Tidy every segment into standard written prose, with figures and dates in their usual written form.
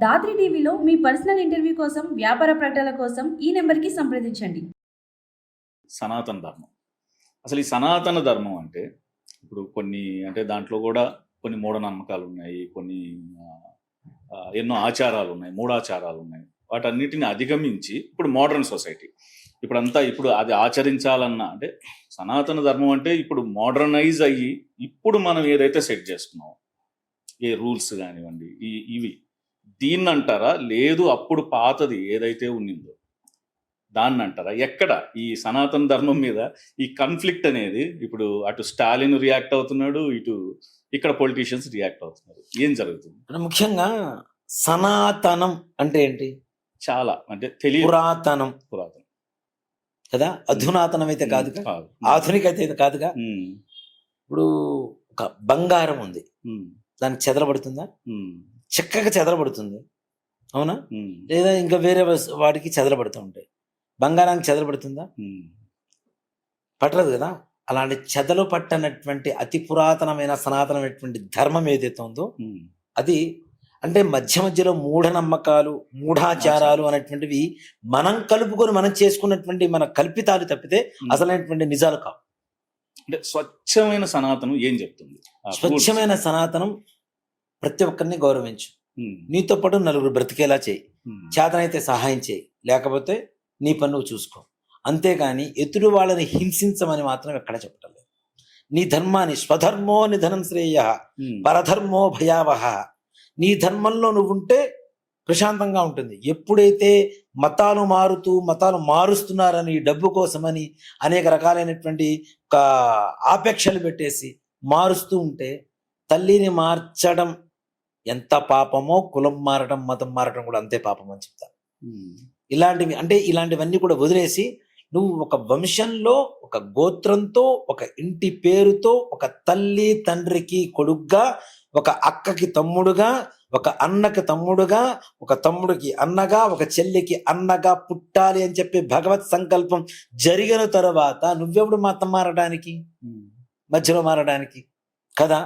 దాత్రి టీవీలో మీ personal interview కోసం, వ్యాపార ప్రకటనల కోసం ఈ నెంబర్కి సంప్రదించండి. సనాతన ధర్మం. అసలు ఈ సనాతన ధర్మం అంటే ఇప్పుడు కొన్ని అంటే దాంట్లో కూడా కొన్ని మూఢనమ్మకాలు ఉన్నాయి, కొన్ని ఎన్నో ఆచారాలు ఉన్నాయి, మూఢాచారాలు ఉన్నాయి. వాటన్నిటిని అధిగమించి ఇప్పుడు మోడర్న్ సొసైటీ ఇప్పుడు అది ఆచరించాలన్నా అంటే సనాతన ధర్మం అంటే ఇప్పుడు మోడర్నైజ్ అయ్యి ఇప్పుడు మనం ఏదైతే సెట్ చేసుకున్నామో ఏ రూల్స్ కానివ్వండి ఇవి దీన్ని అంటారా, లేదు అప్పుడు పాతది ఏదైతే ఉన్నిందో దాన్ని అంటారా? ఎక్కడ ఈ సనాతన ధర్మం మీద ఈ కాన్ఫ్లిక్ట్ అనేది ఇప్పుడు అటు స్టాలిన్ రియాక్ట్ అవుతున్నాడు, ఇక్కడ పొలిటీషియన్స్ రియాక్ట్ అవుతున్నారు. ఏం జరుగుతుంది? ముఖ్యంగా సనాతనం అంటే ఏంటి? చాలా అంటే తెలియదు. పురాతనం కదా, అధునాతనం అయితే కాదుగా, ఆధునిక అయితే కాదుగా. ఇప్పుడు ఒక బంగారం ఉంది, దానికి చెదరబడుతుందా? చక్కగా చెదరబడుతుంది, అవునా? లేదా ఇంకా వేరే వాటికి చెదరబడుతూ ఉంటాయి. బంగారానికి చెదరబడుతుందా? పట్టదు కదా. అలాంటి చెదలు పట్టనటువంటి అతి పురాతనమైన సనాతనమైనటువంటి ధర్మం ఏదైతే ఉందో అది అంటే మధ్యలో మూఢనమ్మకాలు, మూఢాచారాలు అనేటువంటివి మనం కలుపుకొని మనం చేసుకున్నటువంటి మన కల్పితాలు తప్పితే అసలైనటువంటి నిజాలు కావు. అంటే స్వచ్ఛమైన సనాతనం ఏం చెప్తుంది? స్వచ్ఛమైన సనాతనం ప్రతి ఒక్కరిని గౌరవించు, నీతో పాటు నలుగురు బ్రతికేలా చేయి, చేతనైతే సహాయం చేయి, లేకపోతే నీ పని నువ్వు చూసుకో. అంతేగాని ఎదురు వాళ్ళని హింసించమని మాత్రం ఎక్కడ చెప్పటం లేదు. నీ ధర్మాన్ని స్వధర్మో నిధనం శ్రేయ పరధర్మో భయావహ. నీ ధర్మంలో నువ్వుంటే ప్రశాంతంగా ఉంటుంది. ఎప్పుడైతే మతాలు మారుస్తున్నారని, డబ్బు కోసమని అనేక రకాలైనటువంటి ఆపేక్షలు పెట్టేసి మారుస్తూ ఉంటే తల్లిని మార్చడం ఎంత పాపమో, కులం మారడం, మతం మారడం కూడా అంతే పాపం అని చెప్తాను. ఇలాంటివన్నీ కూడా వదిలేసి నువ్వు ఒక వంశంలో, ఒక గోత్రంతో, ఒక ఇంటి పేరుతో, ఒక తల్లి తండ్రికి కొడుగ్గా, ఒక అక్కకి తమ్ముడుగా, ఒక అన్నకి తమ్ముడుగా, ఒక తమ్ముడికి అన్నగా, ఒక చెల్లికి అన్నగా పుట్టాలి అని చెప్పి భగవత్ సంకల్పం జరిగిన తర్వాత నువ్వెప్పుడు మతం మారడానికి, మధ్యలో మారడానికి కదా.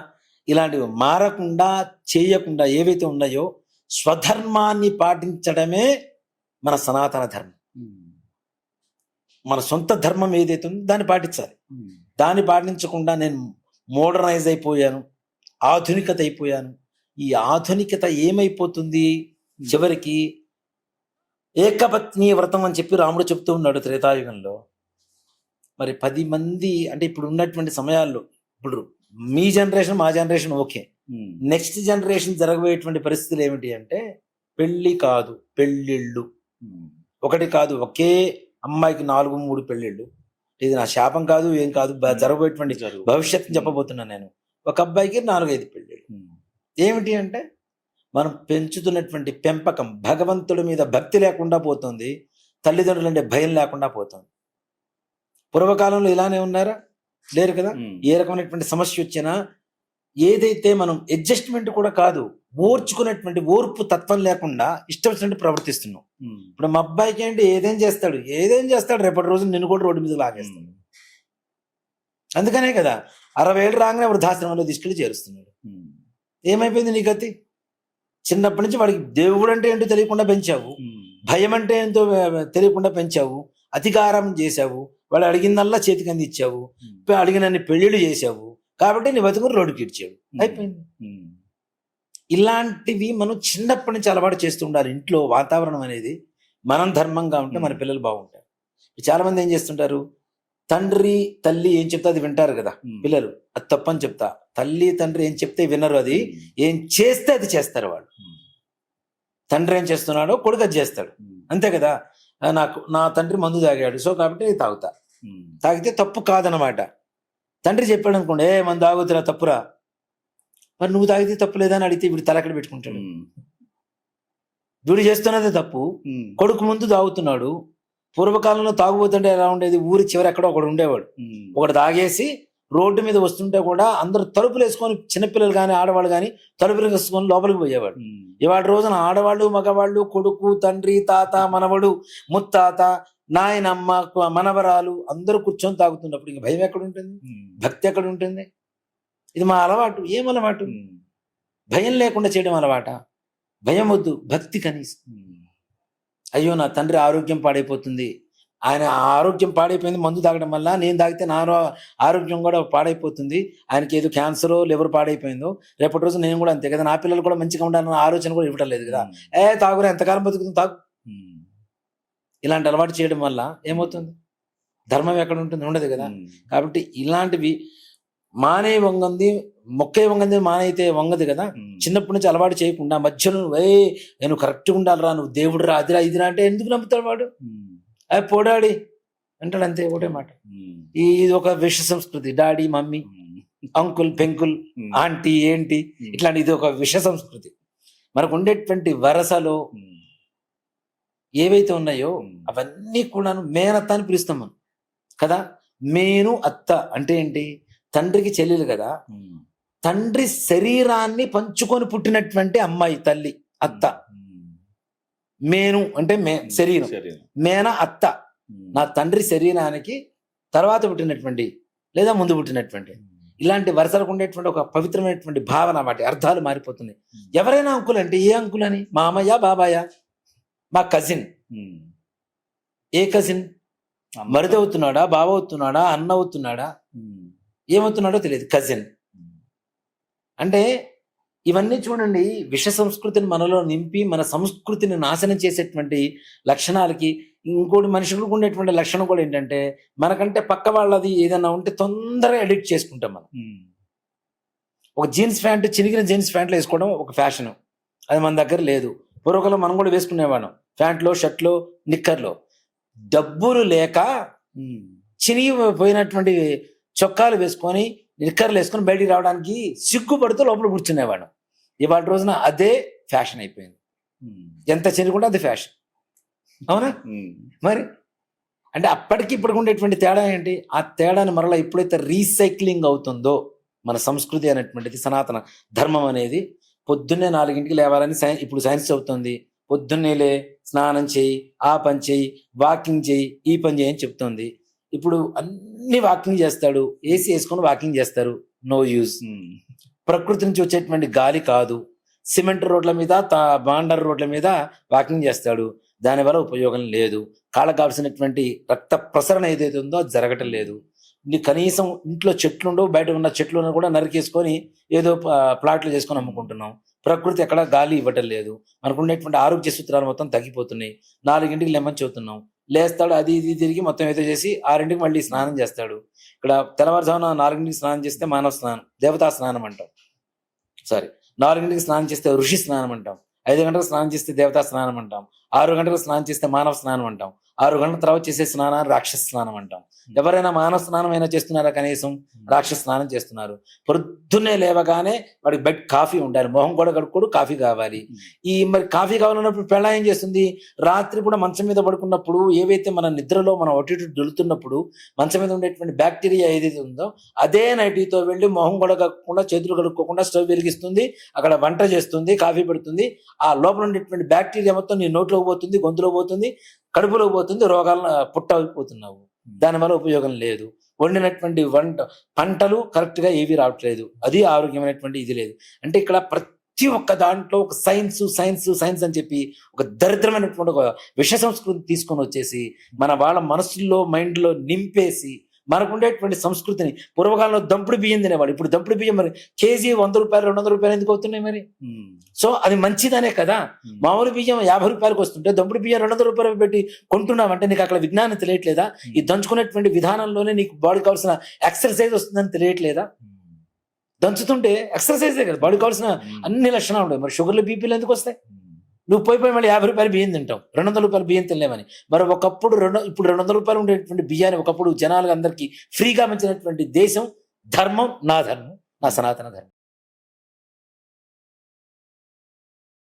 ఇలాంటివి మారకుండా చేయకుండా ఏవైతే ఉన్నాయో స్వధర్మాన్ని పాటించడమే మన సనాతన ధర్మం. మన సొంత ధర్మం ఏదైతే ఉందో దాన్ని పాటించాలి. దాన్ని పాటించకుండా నేను మోడర్నైజ్ అయిపోయాను, ఆధునికత అయిపోయాను. ఈ ఆధునికత ఏమైపోతుంది? చివరికి ఏకపత్ని వ్రతం అని చెప్పి రాముడు చెప్తూ ఉన్నాడు త్రేతాయుగంలో. మరి 10 మంది అంటే ఇప్పుడు ఉన్నటువంటి సమయాల్లో, ఇప్పుడు మీ జనరేషన్ మా జనరేషన్ ఓకే, నెక్స్ట్ జనరేషన్ జరగబోయేటువంటి పరిస్థితులు ఏమిటి అంటే పెళ్లి కాదు పెళ్ళిళ్ళు, ఒకటి కాదు, ఒకే అమ్మాయికి 4-3 పెళ్ళిళ్ళు. ఇది నా శాపం కాదు, ఏం కాదు, జరగబోయేటువంటి భవిష్యత్తు చెప్పబోతున్నాను నేను. ఒక అబ్బాయికి 4-5 పెళ్ళిళ్ళు. ఏమిటి అంటే మనం పెంచుతున్నటువంటి పెంపకం భగవంతుడి మీద భక్తి లేకుండా పోతుంది, తల్లిదండ్రులు అంటే భయం లేకుండా పోతుంది. పూర్వకాలంలో ఇలానే ఉన్నారా? లేరు కదా. ఏ రకమైనటువంటి సమస్య వచ్చినా ఏదైతే మనం అడ్జస్ట్మెంట్ కూడా కాదు, ఓర్చుకునేటువంటి ఓర్పు తత్వం లేకుండా ఇష్టం వచ్చినట్టు ప్రవర్తిస్తున్నాం. ఇప్పుడు మా అబ్బాయికి ఏంటి ఏదేం చేస్తాడు రేపటి రోజు నిన్ను కూడా రోడ్డు మీద లాగేస్తాడు. అందుకనే కదా 60 ఏళ్ళు రాగానే వృద్ధాశ్రమంలో తీసుకెళ్లి చేరుస్తున్నాడు. ఏమైపోయింది నీ గతి? చిన్నప్పటి నుంచి వాడికి దేవుడు అంటే ఏంటో తెలియకుండా పెంచావు, భయం అంటే ఏంటో తెలియకుండా పెంచావు, అధికారం చేశావు, వాడు అడిగిందల్లా చేతికి అందించావు, అడిగినన్ని పెళ్లిళ్ళు చేశావు, కాబట్టి నీ బతుకుని రోడ్డుకి ఇచ్చావు, అయిపోయింది. ఇలాంటివి మనం చిన్నప్పటి నుంచి అలవాటు చేస్తూ ఉండాలి. ఇంట్లో వాతావరణం అనేది మనం ధర్మంగా ఉంటే మన పిల్లలు బాగుంటారు. చాలా మంది ఏం చేస్తుంటారు, తండ్రి తల్లి ఏం చెప్తే అది వింటారు కదా పిల్లలు, అది తప్పని చెప్తా. తల్లి తండ్రి ఏం చెప్తే వినరు, అది ఏం చేస్తే అది చేస్తారు వాళ్ళు. తండ్రి ఏం చేస్తున్నాడో కొడుకు అది చేస్తాడు, అంతే కదా. నా తండ్రి మందు తాగాడు, సో కాబట్టి తాగుతా, తాగితే తప్పు కాదనమాట. తండ్రి చెప్పాడు అనుకోండి, మందు తాగుతురా తప్పురా, మరి నువ్వు తాగితే తప్పు లేదా అని అడిగితే వీడు తలకడ పెట్టుకుంటాడు. వీడు చేస్తున్నదే తప్పు, కొడుకు ముందు తాగుతున్నాడు. పూర్వకాలంలో తాగుబోతుంటే ఎలా ఉండేది, ఊరి చివరి ఎక్కడో ఒకడు ఉండేవాడు, ఒకటి తాగేసి రోడ్డు మీద వస్తుంటే కూడా అందరూ తలుపులు వేసుకొని, చిన్నపిల్లలు కానీ ఆడవాళ్ళు కానీ తలుపులు వేసుకొని లోపలికి పోయేవాడు. ఇవాళ రోజున ఆడవాళ్ళు మగవాళ్ళు, కొడుకు తండ్రి తాత మనవడు ముత్తాత నాయనమ్మ మనవరాలు అందరూ కూర్చొని తాగుతున్నప్పుడు ఇంక భయం ఎక్కడ ఉంటుంది, భక్తి ఎక్కడ ఉంటుంది? ఇది మా అలవాటు. ఏం అలవాటు? భయం లేకుండా చేయడం అలవాట? భయం వద్దు, భక్తి కనీసం. అయ్యో నా తండ్రి ఆరోగ్యం పాడైపోతుంది, ఆయన ఆరోగ్యం పాడైపోయింది మందు తాగడం వల్ల, నేను తాగితే నా ఆరోగ్యం కూడా పాడైపోతుంది, ఆయనకి ఏదో క్యాన్సరో లివర్ పాడైపోయిందో, రేపటి రోజు నేను కూడా అంతే కదా, నా పిల్లలు కూడా మంచిగా ఉండాలన్న ఆలోచన కూడా ఇవ్వటం లేదు కదా. తాగురా, ఎంతకాలం బతుకుతుంది తాగు. ఇలాంటి అలవాటు చేయడం వల్ల ఏమవుతుంది? ధర్మం ఎక్కడ ఉంటుంది? ఉండదు కదా. కాబట్టి ఇలాంటివి మానే వంగంది, మొక్కే వంగంది మానైతే వంగదు కదా. చిన్నప్పటి నుంచి అలవాటు చేయకుండా మధ్యలో నేను కరెక్ట్గా ఉండాలిరా, నువ్వు దేవుడు రా, అదిరా ఇదిరా అంటే ఎందుకు నమ్ముతాడు వాడు? పోడాడి అంటాడు, అంతే ఒకటే మాట. ఇది ఒక విష సంస్కృతి. డాడీ, మమ్మీ, అంకుల్, పెంకుల్, ఆంటీ, ఏంటి, ఇట్లాంటి ఇది ఒక విష సంస్కృతి. మనకు ఉండేటువంటి వరసలో ఏవైతే ఉన్నాయో అవన్నీ కూడాను మేనత్త అని పిలుస్తాం మనం కదా. మేను అత్త అంటే ఏంటి? తండ్రికి చెల్లెలు కదా. తండ్రి శరీరాన్ని పంచుకొని పుట్టినటువంటి అమ్మాయి తల్లి అత్త. మేను అంటే శరీరం, మేన అత్త నా తండ్రి శరీరానికి తర్వాత పుట్టినటువంటి లేదా ముందు పుట్టినటువంటి. ఇలాంటి వరుసలకు ఉండేటువంటి ఒక పవిత్రమైనటువంటి భావన, వాటి అర్థాలు మారిపోతున్నాయి. ఎవరైనా అంకుల్ అంటే ఏ అంకుల్ అని? మామయ్య, బాబాయ్, మా కజిన్. ఏ కజిన్? మరిది అవుతున్నాడా, బావ అవుతున్నాడా, అన్న అవుతున్నాడా, ఏమవుతున్నాడో తెలియదు. కజిన్ అంటే ఇవన్నీ చూడండి, విష సంస్కృతిని మనలో నింపి మన సంస్కృతిని నాశనం చేసేటువంటి లక్షణాలకి. ఇంకోటి మనుషులకు ఉండేటువంటి లక్షణం కూడా ఏంటంటే, మనకంటే పక్క వాళ్ళది ఏదైనా ఉంటే తొందరగా ఎడిక్ట్ చేసుకుంటాం మనం. ఒక జీన్స్ ప్యాంట్, చినిగిన జీన్స్ ప్యాంట్లు వేసుకోవడం ఒక ఫ్యాషన్, అది మన దగ్గర లేదు. పూర్వకాలం మనం కూడా వేసుకునేవాళ్ళం, ప్యాంట్లో, షర్ట్లో, నిక్కర్లో. డబ్బులు లేక చినిగిపోయినటువంటి చొక్కాలు వేసుకొని, నిక్కర్లు వేసుకొని బయటికి రావడానికి సిగ్గుపడుతూ లోపల కూర్చునేవాడు. ఇవాళ రోజున అదే ఫ్యాషన్ అయిపోయింది. ఎంత చినుకుంటే అది ఫ్యాషన్, అవునా? మరి అంటే అప్పటికి ఇప్పటికి ఉండేటువంటి తేడా ఏంటి? ఆ తేడాని మరలా ఎప్పుడైతే రీసైక్లింగ్ అవుతుందో మన సంస్కృతి అనేటువంటిది, సనాతన ధర్మం అనేది, పొద్దున్నే 4 లేవాలని ఇప్పుడు సైన్స్ చెబుతుంది. పొద్దున్నేలే, స్నానం చేయి, ఆ పని చేయి, వాకింగ్ చేయి, ఈ పని చేయి అని చెప్తుంది. ఇప్పుడు అన్ని వాకింగ్ చేస్తాడు, ఏసీ వేసుకొని వాకింగ్ చేస్తారు, నో యూజ్. ప్రకృతి నుంచి వచ్చేటువంటి గాలి కాదు, సిమెంట్ రోడ్ల మీద, బాండర్ రోడ్ల మీద వాకింగ్ చేస్తాడు, దానివల్ల ఉపయోగం లేదు. కాళ్ళకు కావాల్సినటువంటి రక్త ప్రసరణ ఏదైతే ఉందో అది జరగటం లేదు. కనీసం ఇంట్లో చెట్లు ఉండవు, బయట ఉన్న చెట్లు కూడా నరికేసుకొని ఏదో ప్లాట్లు చేసుకొని అమ్ముకుంటున్నాం. ప్రకృతి ఎక్కడ గాలి ఇవ్వటం లేదు. మనకు ఉండేటువంటి ఆరోగ్య సూత్రాలు మొత్తం తగ్గిపోతున్నాయి. 4 లెమ్మని చెబుతున్నాం, లేస్తాడు, అది ఇది తిరిగి మొత్తం ఏదో చేసి 6 మళ్ళీ స్నానం చేస్తాడు. ఇక్కడ తెల్లవారుజామున 4 స్నానం చేస్తే మానవ స్నానం, దేవతా స్నానం అంటాం. 4 స్నానం చేస్తే ఋషి స్నానం అంటాం. 5 గంటలకు స్నానం చేస్తే దేవతా స్నానం అంటాం. 6 గంటలకు స్నానం చేస్తే మానవ స్నానం అంటాం. 6 గంటల తర్వాత చేసే స్నానాన్ని రాక్షస స్నానం అంటాం. ఎవరైనా మానవ స్నానం అయినా చేస్తున్నారా? కనీసం రాక్షస స్నానం చేస్తున్నారు. పొద్దున్నే లేవగానే వాడికి బెడ్ కాఫీ ఉండాలి, మొహం కూడా కడుక్కోడు, కాఫీ కావాలి. మరి కాఫీ కావాలన్నప్పుడు పెళ్ళ ఏం చేస్తుంది? రాత్రి కూడా మంచం మీద పడుకున్నప్పుడు ఏవైతే మన నిద్రలో మనం అటు ఇటు దొలుతున్నప్పుడు మంచం మీద ఉండేటువంటి బ్యాక్టీరియా ఏదైతే ఉందో అదే నైటీతో వెళ్ళి మొహం కూడా కడుక్కోకుండా, చేతులు కడుక్కోకుండా స్టవ్ వెలిగిస్తుంది, అక్కడ వంట చేస్తుంది, కాఫీ పెడుతుంది. ఆ లోపల ఉండేటువంటి బ్యాక్టీరియా మొత్తం నీ నోట్లోకి పోతుంది, గొంతులో పోతుంది, కడుపులో పోతుంది, రోగాలను పుట్టకపోతున్నావు. దానివల్ల ఉపయోగం లేదు. వండినటువంటి పంటలు కరెక్ట్గా ఏవి రావట్లేదు, అది ఆరోగ్యమైనటువంటి ఇది లేదు. అంటే ఇక్కడ ప్రతి ఒక్క దాంట్లో ఒక సైన్స్ అని చెప్పి ఒక దరిద్రమైనటువంటి ఒక విష సంస్కృతి తీసుకొని వచ్చేసి మన వాళ్ళ మనసుల్లో, మైండ్లో నింపేసి మనకు ఉండేటువంటి సంస్కృతిని. పూర్వకాలంలో దంపుడు బియ్యం తినేవాడు, ఇప్పుడు దంపుడు బియ్యం మరి కేజీ 100 రూపాయలు 200 రూపాయలు ఎందుకు అవుతున్నాయి మరి? సో అది మంచిదనే కదా. మామూలు బియ్యం 50 రూపాయలకు వస్తుంటే దంపుడు బియ్యం 200 రూపాయలు పెట్టి కొంటున్నామంటే నీకు అక్కడ విజ్ఞానం తెలియట్లేదా? ఈ దంచుకునేటువంటి విధానంలోనే నీకు బాడీ కావాల్సిన ఎక్సర్సైజ్ వస్తుందని తెలియట్లేదా? దంచుతుంటే ఎక్సర్సైజే కదా, బాడీ కావాల్సిన అన్ని లక్షణాలు ఉంటాయి. మరి షుగర్లు, బీపీలు ఎందుకు వస్తాయి? నువ్వు పోయి మళ్ళీ 50 రూపాయలు బియ్యం తింటావు, 200 రూపాయలు బియ్యం తినలేమని. మరి ఒకప్పుడు ఇప్పుడు 200 రూపాయలు ఉండేటువంటి బియ్యాన్ని ఒకప్పుడు జనాలకు అందరికీ ఫ్రీగా పంచినటువంటి దేశం, ధర్మం, నా ధర్మం, నా సనాతన ధర్మం.